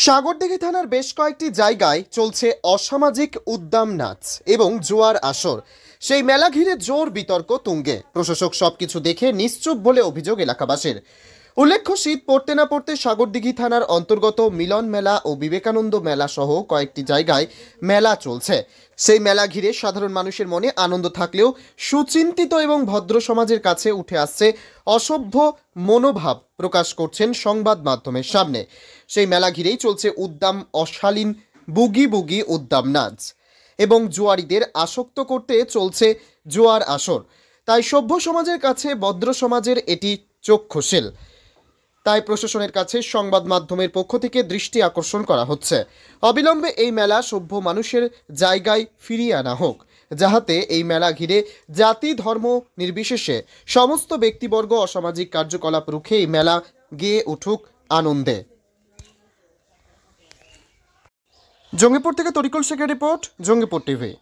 সাগরদিঘি থানার বেশ কয়েকটি জায়গায় চলছে অসামাজিক উদ্দাম নাচ এবং জোয়ার আসর। সেই মেলা ঘিরে জোর বিতর্ক তুঙ্গে। প্রশাসক সবকিছু দেখে নিশ্চুপ বলে অভিযোগ এলাকাবাসীর। উল্লেখ্য, শীত পড়তে না পড়তে সাগরদিঘি থানার অন্তর্গত মিলন মেলা ও বিবেকানন্দ মেলা সহ কয়েকটি জায়গায় মেলা চলছে। সেই মেলা ঘিরে সাধারণ মানুষের মনে আনন্দ থাকলেও সুচিন্তিত এবং ভদ্র সমাজের কাছে উঠে আসছে অসভ্য মনোভাব প্রকাশ করছেন সংবাদ মাধ্যমের সামনে। সেই মেলা ঘিরেই চলছে উদ্দাম অশালীন বুগি বুগি উদ্দাম নাচ এবং জুয়ারিদের আসক্ত করতে চলছে জোয়ার আসর। তাই সভ্য সমাজের কাছে ভদ্র সমাজের এটি চক্ষুশীল। তাই প্রশাসনের কাছে সংবাদ মাধ্যমের পক্ষ থেকে দৃষ্টি আকর্ষণ করা হচ্ছে, অবিলম্বে এই মেলা সভ্য মানুষের জায়গায় ফিরিয়ে আনা হোক, যাহাতে এই মেলা ঘিরে জাতি ধর্ম নির্বিশেষে সমস্ত ব্যক্তিবর্গ অসামাজিক কার্যকলাপ রুখে এই মেলা গেয়ে উঠুক আনন্দে। জঙ্গিপুর থেকে তরিকুল শেখের রিপোর্ট, জঙ্গিপুর টিভি।